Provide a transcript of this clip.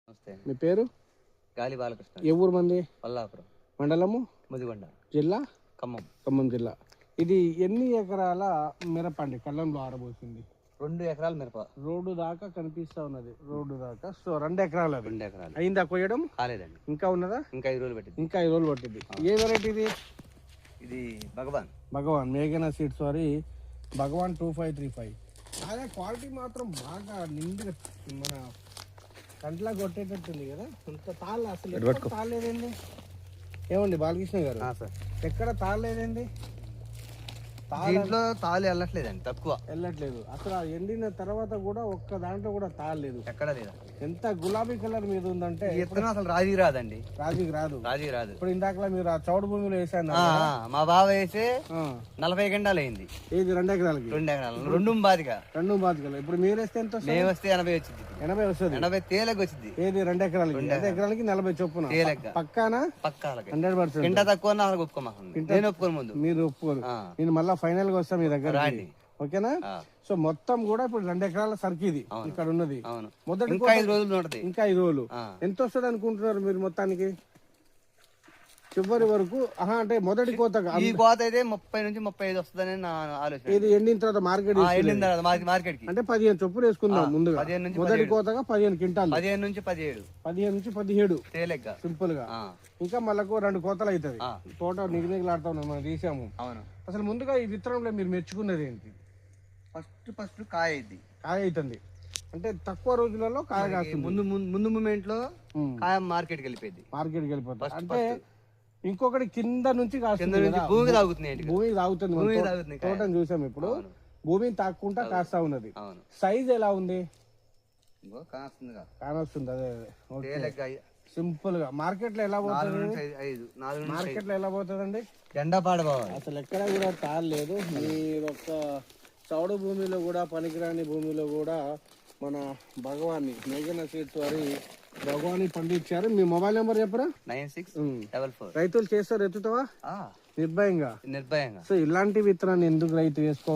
నమస్తే. మీ పేరు? గాలి బాలకృష్ణ. ఏ ఊరు మంది? పల్లాపురం. మండలము? ముదిగొండ. జిల్లా? ఖమ్మం. ఖమ్మం జిల్లా. ఇది ఎన్ని ఎకరాల మిరపండి కళ్ళంలో ఆరబోసింది? 2 ఎకరాల మిరప. రోడ్డు దాకా కనిపిస్తా ఉన్నది. రోడ్డు దాకా. సో 2 ఎకరాలు. 2 ఎకరాలు అయిందా కొయ్యడం? కాలేదండి, ఇంకా ఉన్నదా? ఇంకా 5 రోజులు పెట్టింది. ఇంకా 5 రోజులు పట్టింది. ఏ వెరైటీ ఇది? ఇది భగవాన్. భగవాన్ మేఘనా సీడ్స్ వారి భగవాన్ 2535. అదే క్వాలిటీ మాత్రం బాగా నిండుగా మన కంట్లా కొట్టేటట్టుంది కదా. అంత తాళ్ళు అసలు ఎక్కడ తాళలేదండి. ఏమండి బాలకృష్ణ గారు, సార్, ఎక్కడ తాళలేదండి? దీంట్లో తాళ్ళు వెళ్ళట్లేదండి, తక్కువ వెళ్ళట్లేదు అసలు. ఎండిన తర్వాత కూడా ఒక్క దాంట్లో కూడా తాళలేదు, ఎక్కడ లేదా. ఎంత గులాబీ కలర్ మీద ఉందంటే ఎత్తున అసలు రాజీ రాదండి. రాజీకి రాదు. ఇప్పుడు ఇందాక మీరు ఆ చౌడు భూమిలో వేసాను. మా బావ వేసి 40 గంటలు అయింది. ఇది 2 ఎకరాలకి. 2 ఎకరాలు 2 బాదిగా. 2 బాతికలు. ఇప్పుడు మీరు వేస్తే ఎంత? మేము వస్తే 80 వచ్చింది. 80 వస్తుంది. 80 తేలకు వచ్చింది. ఏది 2 ఎకరాలకి? 2 ఎకరాలకి 40 చొప్పున పక్కానా? పక్కాలకి 100%. గింట తక్కువ ఒప్పుకోమాకండి. నేను ఒప్పుకోను, ముందు మీరు ఒప్పుకోరు. నేను మళ్ళీ ఫైనల్ గా వస్తా మీ దగ్గర, ఓకేనా? సో మొత్తం కూడా ఇప్పుడు 2 ఎకరాల సరికి ఇది ఇక్కడ ఉన్నది. మొదటి ఇంకా 5 రోజులు ఉంటుంది. ఇంకా 5 రోజులు. ఎంత వస్తుంది అనుకుంటున్నారు మీరు మొత్తానికి చివరి వరకు? అంటే మొదటి కోత ఈ కోత అయితే 30 నుంచి 35 వస్తుందని నా ఆలోచన. ఇది ఎండిన తర్వాత మార్కెట్ మార్కెట్ కి అంటే 15 చొప్పులు వేసుకుందాం ముందుగా. మొదటి కోతగా 15 క్వింటాలు. 15 నుంచి 17. 15 నుంచి 17 తేలిగ్గా, సింపుల్ గా. ఇంకా మళ్ళకు 2 కోతలు అవుతుంది. తోట నిగనిగలాడుతా ఉన్నాం, మనం తీసాము. అవును. అసలు ముందుగా ఈ విత్తనంలో మీరు మెచ్చుకున్నది ఏంటి? ఫస్ట్ కాయ అయింది. కాయ అవుతుంది అంటే తక్కువ రోజులలో కాయ కాస్తుంది. ముందు మూమెంట్ లో కాయ మార్కెట్ కి వెళ్ళిపోయింది. మార్కెట్కి వెళ్ళిపోతుంది అంటే ఇంకొకటి కింద నుంచి భూమి తాగుతుంది. భూమి తాగుతుంది. తోటను చూసాం ఇప్పుడు. భూమిని తాక్కుంటా కాస్తా ఉన్నది. సైజ్ ఎలా ఉంది? కానొస్తుంది. అదే సింపుల్ గా. మార్కెట్ లో ఎలా పోతుంది? మార్కెట్ లో ఎలా పోతుందండి? ఎండా పాడబోవాలి. అసలు ఎక్కడ కూడా తాళలేదు. మీరు ఒక్క చౌడు భూమిలో కూడా, పనికిరాని భూమిలో కూడా మన భగవాన్ని మేఘనా సీడ్స్ వారి భగవాన్ని పండించారు. మీ మొబైల్ నెంబర్ చెప్పరా? 9644. రైతులు చేస్తారు, ఎత్తుతావా నిర్భయంగా? సో ఇలాంటి విత్తనాన్ని ఎందుకు రైతు వేసుకో